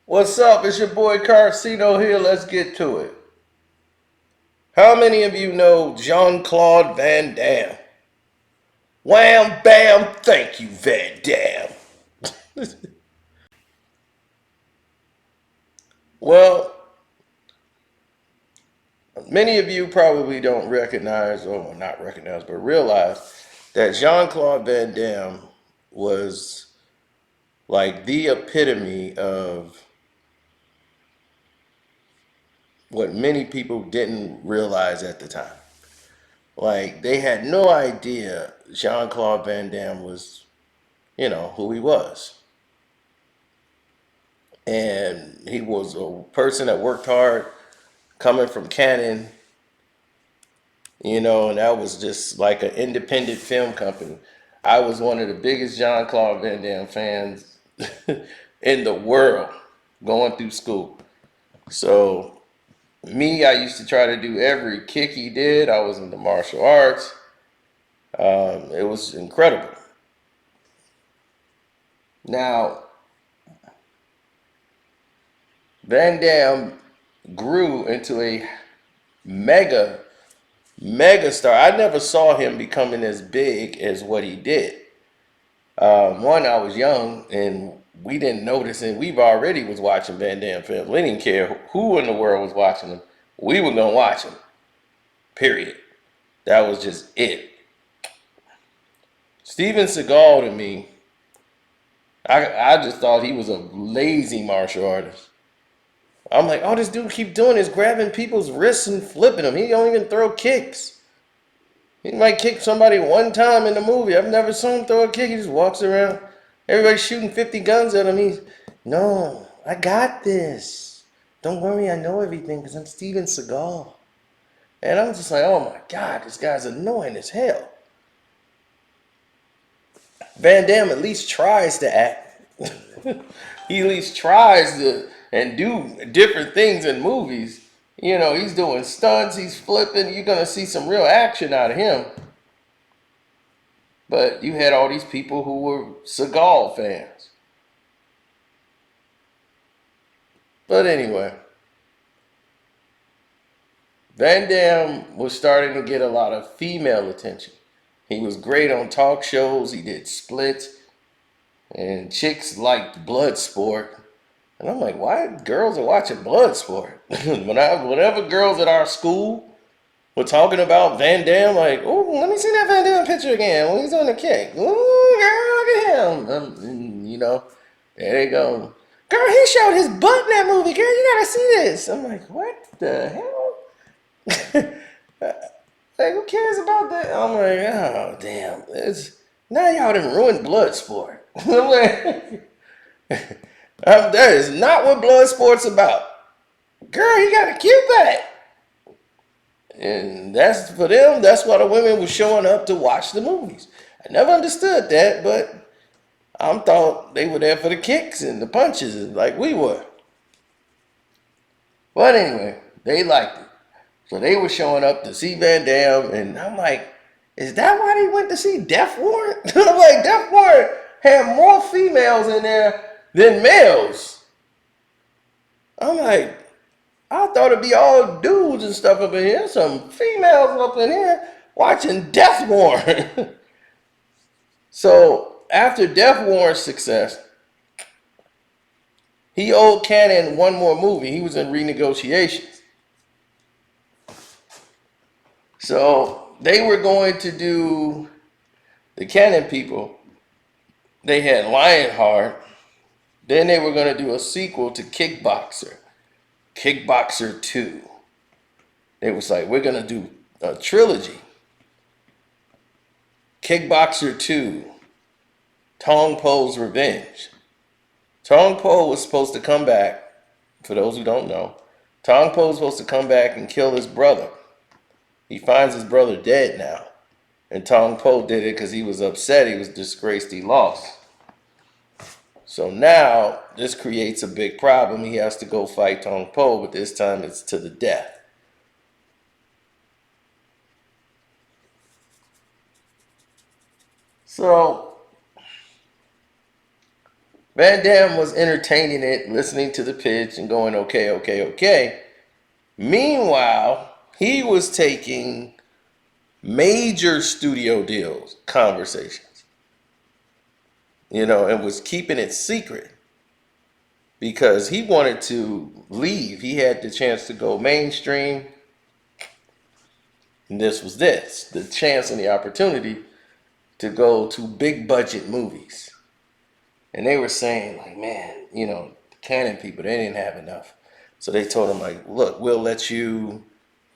What's up? It's your boy Carcino here. Let's get to it. How many of you know Jean Claude Van Damme? Wham, bam, thank you, Van Damme. Well, many of you probably don't recognize, or well, not recognize, but realize that Jean Claude Van Damme was like the epitome of what many people didn't realize at the time. Like, they had no idea Jean Claude Van Damme was, who he was. And he was a person that worked hard coming from Canon, and that was just like an independent film company. I was one of the biggest Jean Claude Van Damme fans in the world going through school. So, me, I used to try to do every kick he did. I was into martial arts. It was incredible. Now, Van Damme grew into a mega megastar. I never saw him becoming as big as what he did. One, I was young and we didn't notice, and we've already was watching Van Damme films. We didn't care who in the world was watching them. We were gonna watch them. Period. That was just it. Steven Seagal to me, I just thought he was a lazy martial artist. I'm like, all this dude keep doing is grabbing people's wrists and flipping them. He don't even throw kicks. He might kick somebody one time in the movie. I've never seen him throw a kick. He just walks around. Everybody's shooting 50 guns at him. He's, no, I got this. Don't worry, I know everything because I'm Steven Seagal. And I'm just like, oh my God, this guy's annoying as hell. Van Damme at least tries to act. He at least tries to and do different things in movies. He's doing stunts, he's flipping. You're going to see some real action out of him. But you had all these people who were Seagal fans. But anyway, Van Damme was starting to get a lot of female attention. He was great on talk shows. He did splits. And chicks liked Bloodsport. And I'm like, why girls are watching Bloodsport? Whenever girls at our school were talking about Van Damme, like, oh, let me see that Van Damme picture again when he's on the kick. Ooh, girl, look at him. There they go. Girl, he showed his butt in that movie. Girl, you gotta see this. I'm like, what the hell? Like, who cares about that? I'm like, oh, damn. Now y'all done ruined Bloodsport. I'm like, that is not what Bloodsport's about. Girl, he got a cute back. And that's for them, that's why the women were showing up to watch the movies. I never understood that, but I thought they were there for the kicks and the punches like we were. But anyway, they liked it. So they were showing up to see Van Damme, and I'm like, is that why they went to see Death Warrant? I'm like, Death Warrant had more females in there than males. I'm like, I thought it'd be all dudes and stuff up in here. Some females up in here watching Death Warrant. So after Death Warrant's success, he owed Cannon one more movie. He was in renegotiations. So they were going to do, the Cannon people, they had Lionheart. Then they were going to do a sequel to Kickboxer, Kickboxer 2. It was like, we're going to do a trilogy. Kickboxer 2, Tong Po's Revenge. Tong Po was supposed to come back, for those who don't know. Tong Po was supposed to come back and kill his brother. He finds his brother dead now. And Tong Po did it because he was upset. He was disgraced. He lost. So now this creates a big problem. He has to go fight Tong Po, but this time it's to the death. So Van Damme was entertaining it, listening to the pitch and going, okay, okay, okay. Meanwhile, he was taking major studio deals, conversations, and was keeping it secret because he wanted to leave. He had the chance to go mainstream, and this was the chance and the opportunity to go to big budget movies. And they were saying, like, man, the Canon people, they didn't have enough. So they told him, like, look, we'll let you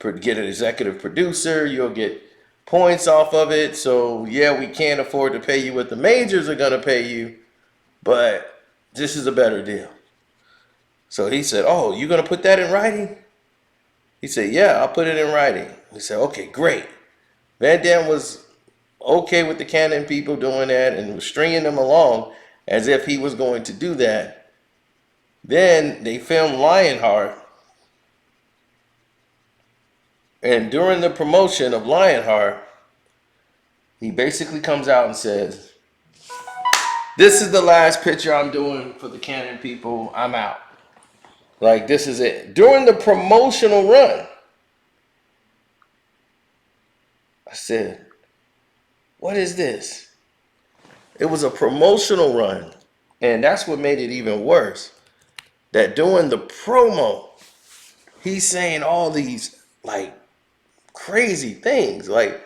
get an executive producer. You'll get points off of it. So, yeah, we can't afford to pay you what the majors are going to pay you, but this is a better deal. So he said, oh, you're going to put that in writing? He said, yeah, I'll put it in writing. He said, okay, great. Van Damme was okay with the Canon people doing that and was stringing them along as if he was going to do that. Then they filmed Lionheart, and during the promotion of Lionheart, he basically comes out and says, this is the last picture I'm doing for the Canon people. I'm out. Like, this is it. During the promotional run, I said, what is this? It was a promotional run. And that's what made it even worse. That during the promo, he's saying all these, like, crazy things. Like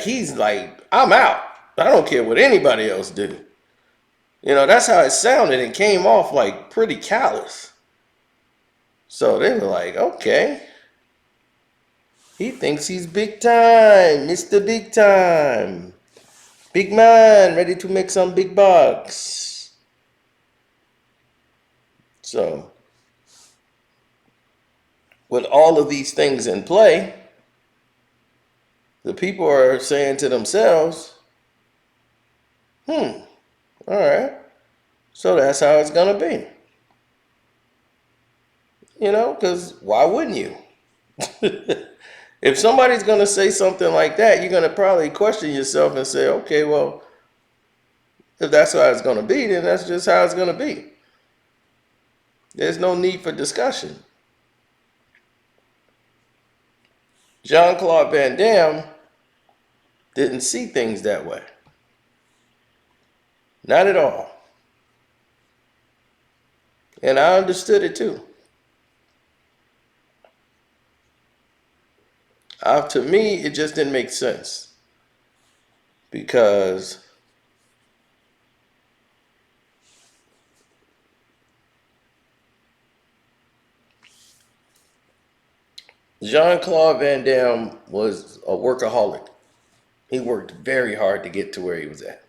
he's like, I'm out. I don't care what anybody else do. That's how it sounded. It came off like pretty callous. So they were like, okay. He thinks he's big time, Mr. Big Time. Big man, ready to make some big bucks. So, with all of these things in play, the people are saying to themselves, all right, so that's how it's going to be. Because why wouldn't you? If somebody's going to say something like that, you're going to probably question yourself and say, okay, well, if that's how it's going to be, then that's just how it's going to be. There's no need for discussion. Jean Claude Van Damme didn't see things that way. Not at all. And I understood it too. To me, it just didn't make sense. Because Jean Claude Van Damme was a workaholic. He worked very hard to get to where he was at.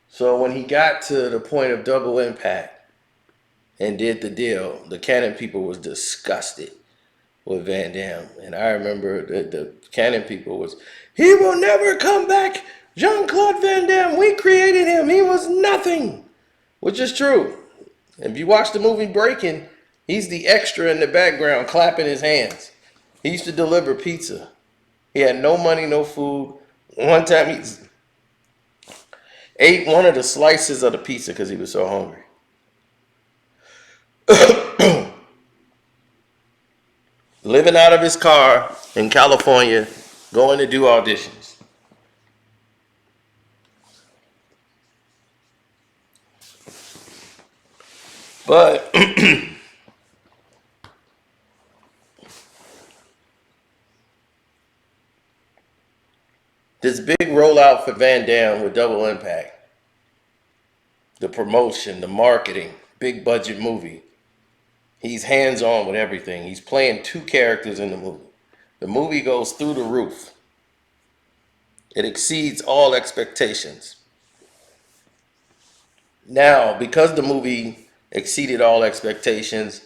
So when he got to the point of Double Impact and did the deal, the Canon people was disgusted with Van Damme. And I remember the Canon people was, he will never come back. Jean-Claude Van Damme, we created him. He was nothing. Which is true. If you watch the movie Breaking, he's the extra in the background clapping his hands. He used to deliver pizza. He had no money, no food. One time he ate one of the slices of the pizza because he was so hungry. Living out of his car in California, going to do auditions. But this big rollout for Van Damme with Double Impact, the promotion, the marketing, big budget movie. He's hands-on with everything. He's playing two characters in the movie. The movie goes through the roof. It exceeds all expectations. Now, because the movie exceeded all expectations,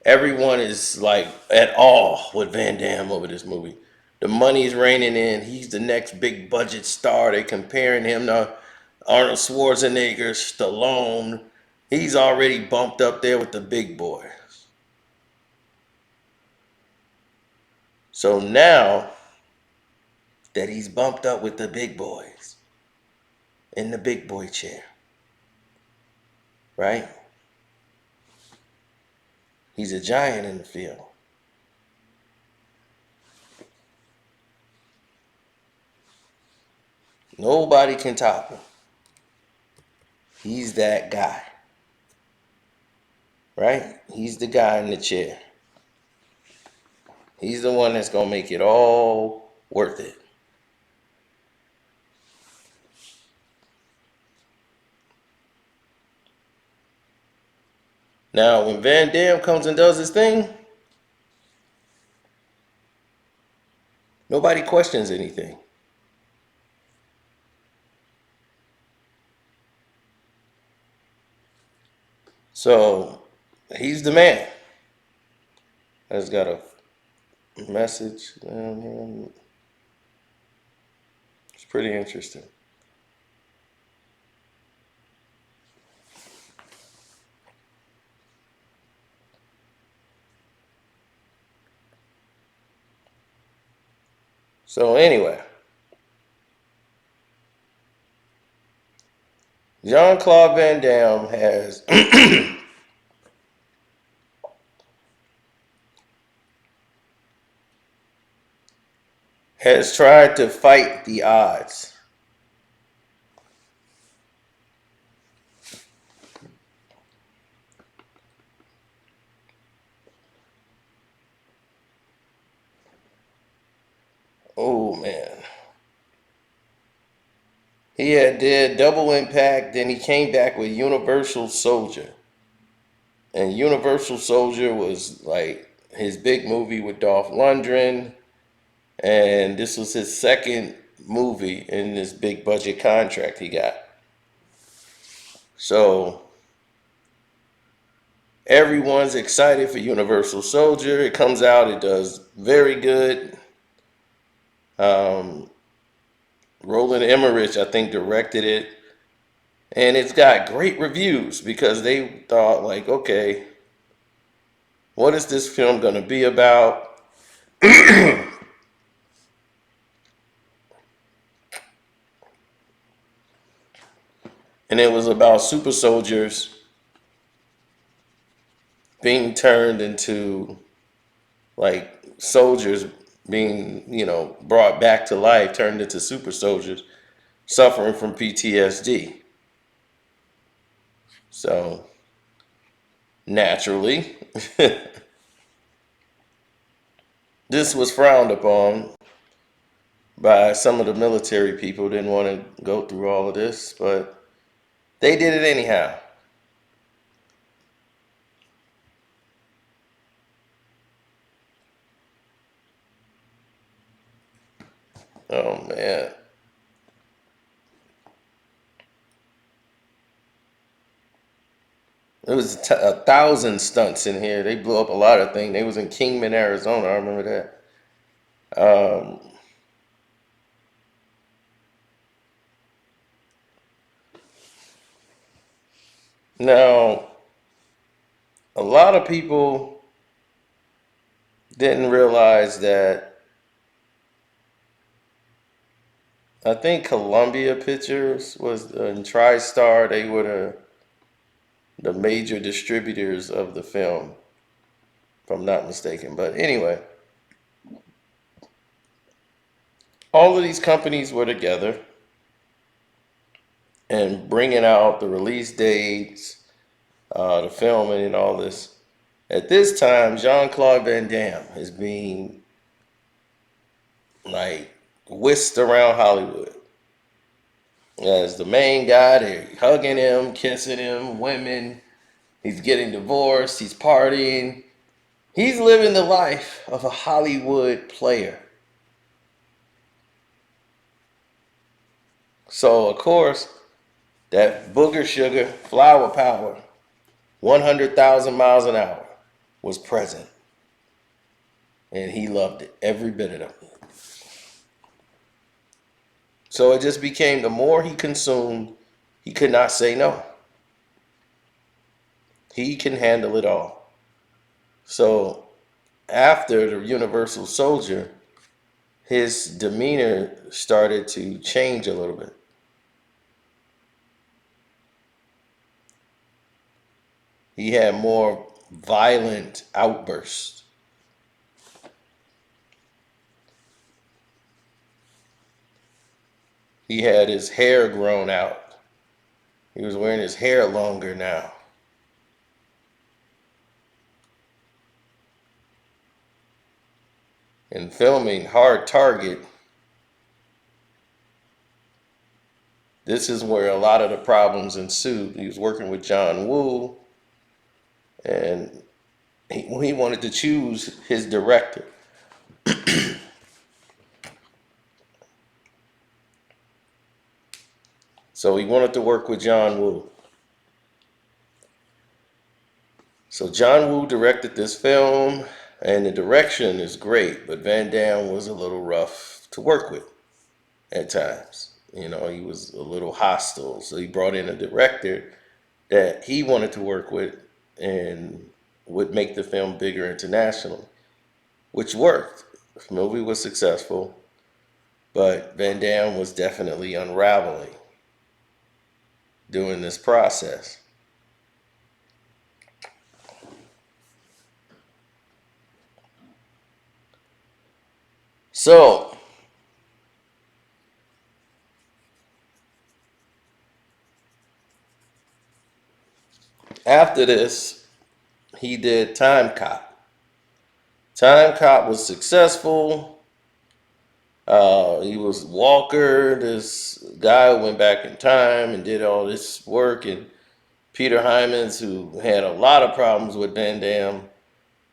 everyone is like at awe with Van Damme over this movie. The money's raining in. He's the next big budget star. They're comparing him to Arnold Schwarzenegger, Stallone. He's already bumped up there with the big boys. So now that he's bumped up with the big boys in the big boy chair, right? He's a giant in the field. Nobody can top him. He's that guy, right? He's the guy in the chair. He's the one that's going to make it all worth it. Now, when Van Damme comes and does his thing, nobody questions anything. So, he's the man. I just got a message down here. It's pretty interesting. So anyway, Jean Claude Van Damme has tried to fight the odds. Oh man. He had did Double Impact, then he came back with Universal Soldier. And Universal Soldier was like his big movie with Dolph Lundgren. And this was his second movie in this big budget contract he got. So everyone's excited for Universal Soldier. It comes out, it does very good. Roland Emmerich, I think, directed it. And it's got great reviews because they thought, like, okay, what is this film going to be about? And it was about super soldiers being turned into, like, soldiers being, brought back to life, turned into super soldiers, suffering from PTSD. So, naturally, this was frowned upon by some of the military people. Didn't want to go through all of this, but they did it anyhow. Oh man. There was 1,000 stunts in here. They blew up a lot of things. They was in Kingman, Arizona. I remember that. Now, a lot of people didn't realize that I think Columbia Pictures was in TriStar. They were the major distributors of the film, if I'm not mistaken. But anyway, all of these companies were together and bringing out the release dates, the filming, and all this. At this time, Jean Claude Van Damme is being like whisked around Hollywood as the main guy. They're hugging him, kissing him, women. He's getting divorced. He's partying. He's living the life of a Hollywood player. So, of course, that booger sugar, flower power, 100,000 miles an hour was present. And he loved it, every bit of it. So it just became the more he consumed, he could not say no. He can handle it all. So after the Universal Soldier, his demeanor started to change a little bit. He had more violent outbursts. He had his hair grown out. He was wearing his hair longer now. And filming Hard Target, this is where a lot of the problems ensued. He was working with John Woo, and he wanted to choose his director. So he wanted to work with John Woo. So John Woo directed this film, and the direction is great, but Van Damme was a little rough to work with at times. You know, he was a little hostile. So he brought in a director that he wanted to work with and would make the film bigger internationally, which worked. The movie was successful, but Van Damme was definitely unraveling during this process. So, after this, he did Time Cop. Time Cop was successful. He was Walker, this guy who went back in time and did all this work. And Peter Hyman's, who had a lot of problems with Van Damme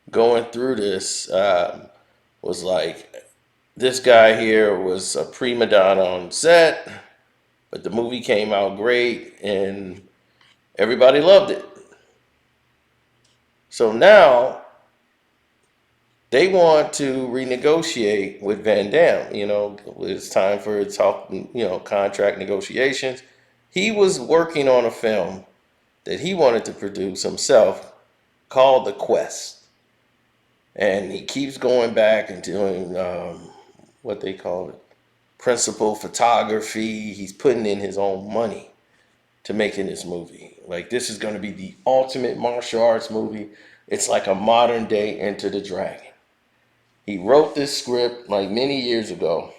going through this, was like, this guy here was a prima donna on set, but the movie came out great and everybody loved it. So now they want to renegotiate with Van Damme. You know, it's time for contract negotiations. He was working on a film that he wanted to produce himself called The Quest. And he keeps going back and doing what they call it, principal photography. He's putting in his own money to making this movie. Like, this is going to be the ultimate martial arts movie. It's like a modern day Enter the Dragon. He wrote this script like many years ago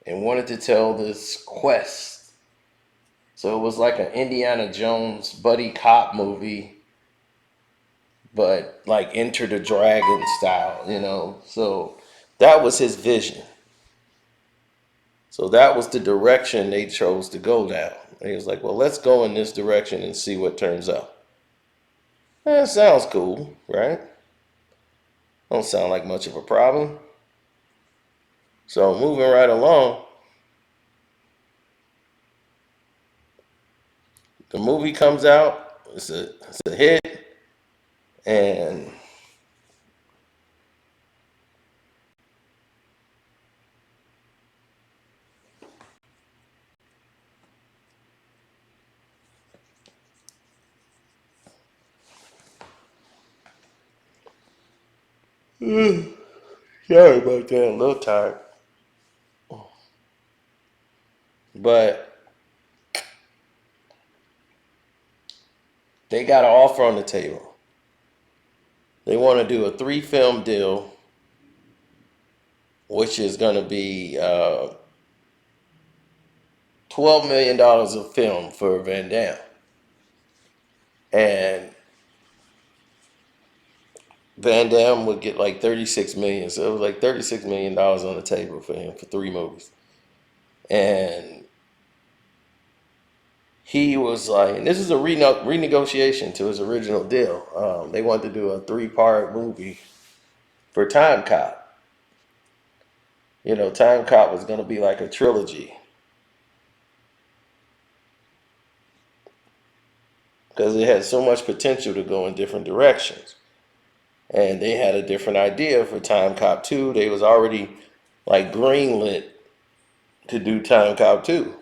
and wanted to tell this quest. So it was like an Indiana Jones buddy cop movie, but like Enter the Dragon style, you know. So that was his vision. So that was the direction they chose to go down. And he was like, well, let's go in this direction and see what turns up. That sounds cool, right? Don't sound like much of a problem. So moving right along, the movie comes out. It's a hit, and sorry about that. I'm a little tired, but they got an offer on the table. They want to do a 3-film deal, which is going to be $12 million of film for Van Damme. And Van Damme would get like 36 million. So it was like $36 million on the table for him for 3 movies. And he was like, and this is a renegotiation to his original deal. They wanted to do a 3-part movie for Time Cop. You know, Time Cop was going to be like a trilogy, because it had so much potential to go in different directions. And they had a different idea for Time Cop 2. They was already like greenlit to do Time Cop 2.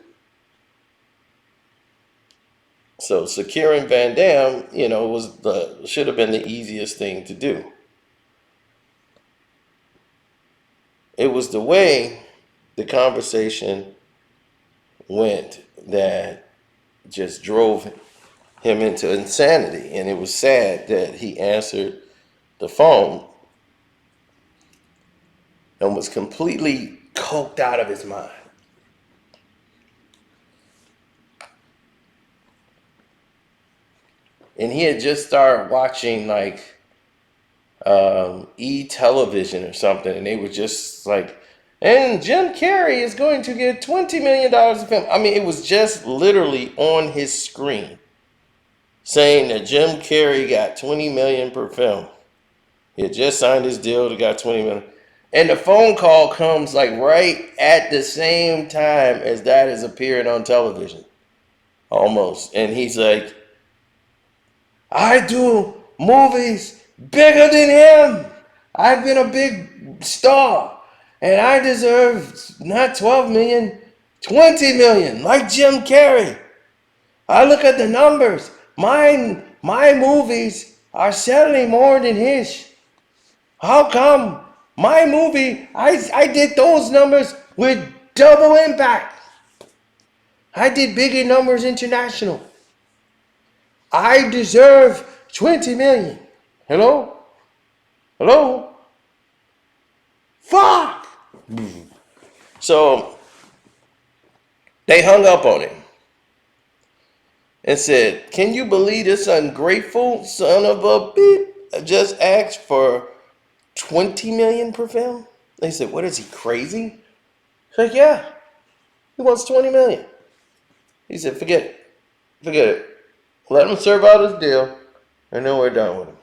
So securing Van Damme, you know, should have been the easiest thing to do. It was the way the conversation went that just drove him. him into insanity. And it was sad that he answered the phone and was completely coked out of his mind. And he had just started watching like e-television or something, and they were just like, and Jim Carrey is going to get $20 million a film. I mean, it was just literally on his screen saying that Jim Carrey got 20 million per film. He had just signed his deal to got 20 million. And the phone call comes like right at the same time as that is appearing on television. Almost. And he's like, I do movies bigger than him. I've been a big star. And I deserve not 12 million, 20 million, like Jim Carrey. I look at the numbers. My movies are selling more than his. How come my movie, I did those numbers with double impact. I did bigger numbers international. I deserve 20 million. Hello? Hello? Fuck! So they hung up on him and said, can you believe this ungrateful son of a beep just asked for 20 million per film? They said, what is he, crazy? He's like, yeah, he wants 20 million. He said, forget it. Forget it. Let him serve out his deal, and then we're done with him.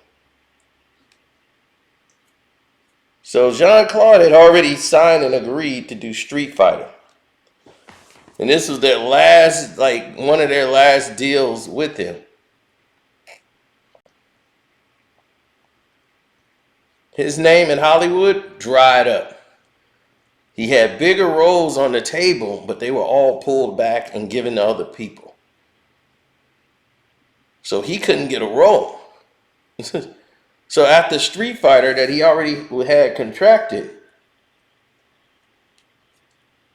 So Jean Claude had already signed and agreed to do Street Fighter. And this was their last, like one of their last deals with him. His name in Hollywood dried up. He had bigger roles on the table, but they were all pulled back and given to other people. So he couldn't get a role. So after Street Fighter that he already had contracted,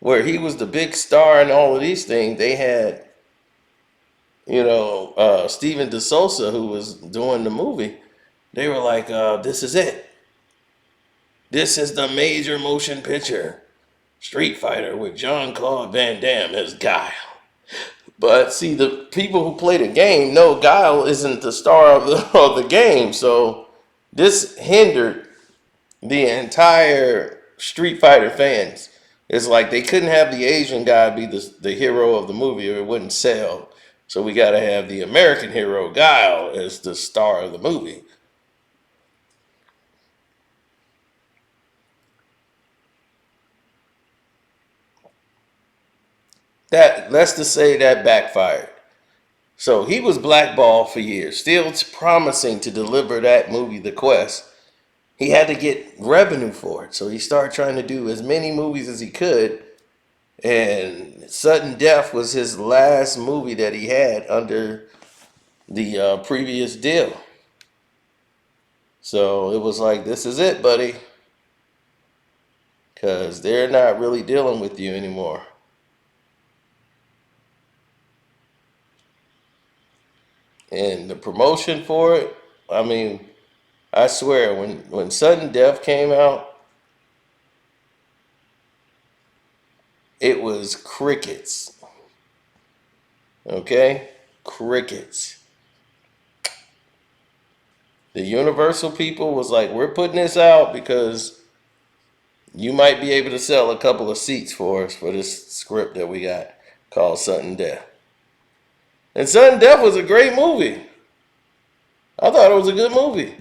where he was the big star and all of these things, they had, Steven DeSouza, who was doing the movie. They were like, this is it. This is the major motion picture, Street Fighter, with Jean Claude Van Damme as Guile. But see, the people who play the game know Guile isn't the star of the game. So this hindered the entire Street Fighter fans. It's like they couldn't have the Asian guy be the hero of the movie or it wouldn't sell. So we got to have the American hero, Guile, as the star of the movie. Let's just say that backfired. So he was blackballed for years, still promising to deliver that movie, The Quest. He had to get revenue for it. So he started trying to do as many movies as he could. And Sudden Death was his last movie that he had under the previous deal. So it was like, this is it, buddy. Because they're not really dealing with you anymore. And the promotion for it, I mean, I swear, when Sudden Death came out, it was crickets. Okay? Crickets. The Universal people was like, we're putting this out because you might be able to sell a couple of seats for us for this script that we got called Sudden Death. And Sudden Death was a great movie. I thought it was a good movie.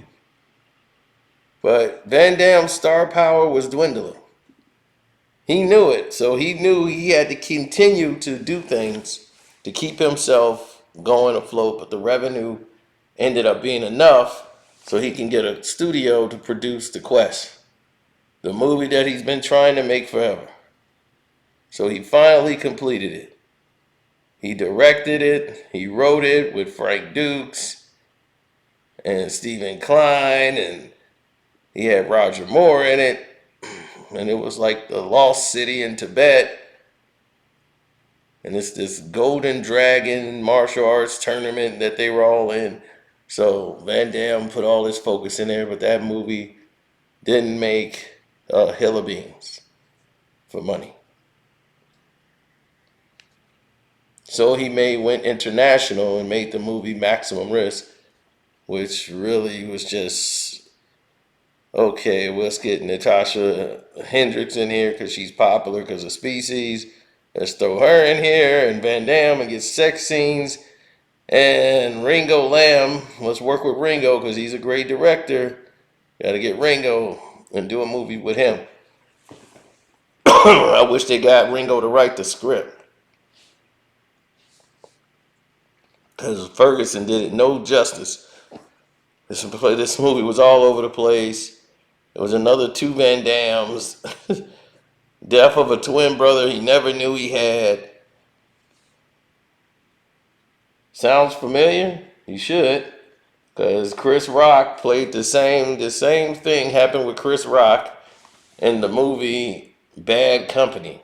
But Van Damme's star power was dwindling. He knew it, so he knew he had to continue to do things to keep himself going afloat, but the revenue ended up being enough so he can get a studio to produce The Quest, the movie that he's been trying to make forever. So he finally completed it. He directed it, he wrote it with Frank Dukes and Stephen Klein, and he had Roger Moore in it, and it was like the lost city in Tibet. And it's this Golden Dragon martial arts tournament that they were all in. So Van Damme put all his focus in there, but that movie didn't make a hill of beans for money. So went international and made the movie Maximum Risk, which really was just okay. Let's get Natasha Hendricks in here because she's popular because of Species. Let's throw her in here and Van Damme and get sex scenes. And Ringo Lamb, let's work with Ringo because he's a great director. Got to get Ringo and do a movie with him. I wish they got Ringo to write the script because Ferguson did it no justice. This movie was all over the place. There was another two Van Dammes. Death of a twin brother he never knew he had. Sounds familiar? You should. Because Chris Rock played the same thing happened with Chris Rock in the movie Bad Company.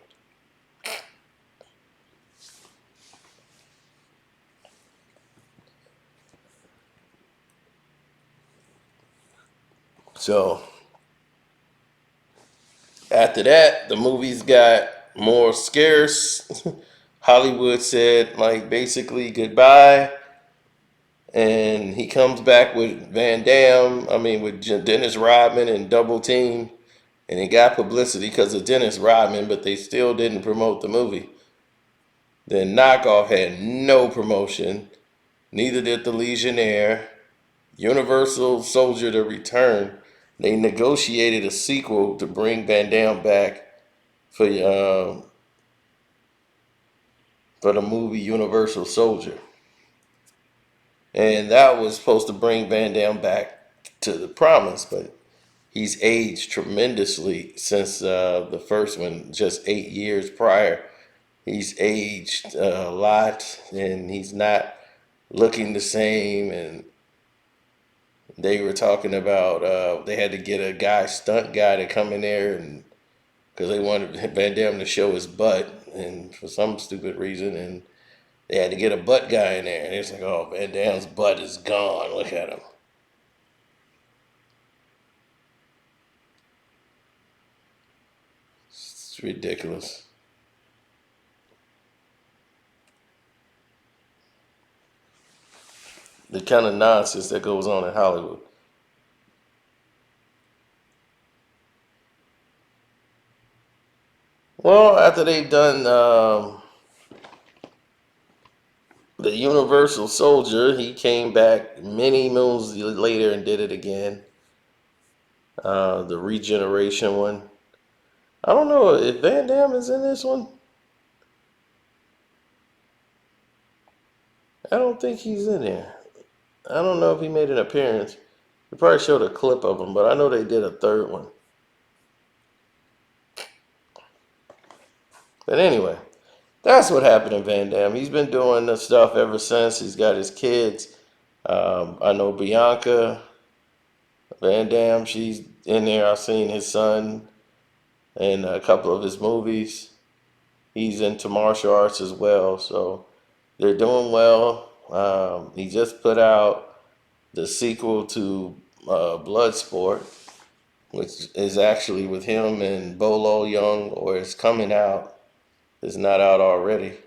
So after that, the movies got more scarce. Hollywood said like basically goodbye. And he comes back with Van Damme, with Dennis Rodman and Double Team. And he got publicity because of Dennis Rodman, but they still didn't promote the movie. Then Knockoff had no promotion. Neither did The Legionnaire. Universal Soldier: The Return. They negotiated a sequel to bring Van Damme back for the movie Universal Soldier. And that was supposed to bring Van Damme back to the promise, but he's aged tremendously since the first one, just 8 years prior. He's aged a lot, and he's not looking the same. And they were talking about they had to get a stunt guy to come in there, and because they wanted Van Damme to show his butt, and for some stupid reason, and they had to get a butt guy in there. And it's like, oh, Van Damme's butt is gone. Look at him. It's ridiculous. The kind of nonsense that goes on in Hollywood. Well, after they've done the Universal Soldier, he came back many moons later and did it again. The Regeneration one. I don't know if Van Damme is in this one. I don't think he's in there. I don't know if he made an appearance. They probably showed a clip of him, but I know they did a third one. But anyway, that's what happened to Van Damme. He's been doing this stuff ever since. He's got his kids. I know Bianca Van Damme. She's in there. I've seen his son in a couple of his movies. He's into martial arts as well. So they're doing well. He just put out the sequel to Bloodsport, which is actually with him and Bolo Young, or it's coming out. It's not out already.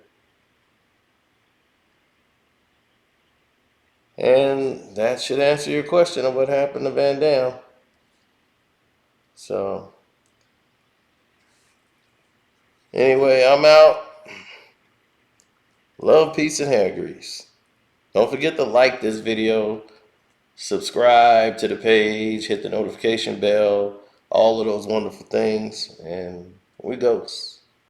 And that should answer your question of what happened to Van Damme. So, anyway, I'm out. Love, peace, and hair grease. Don't forget to like this video, subscribe to the page, hit the notification bell, all of those wonderful things, and we goes.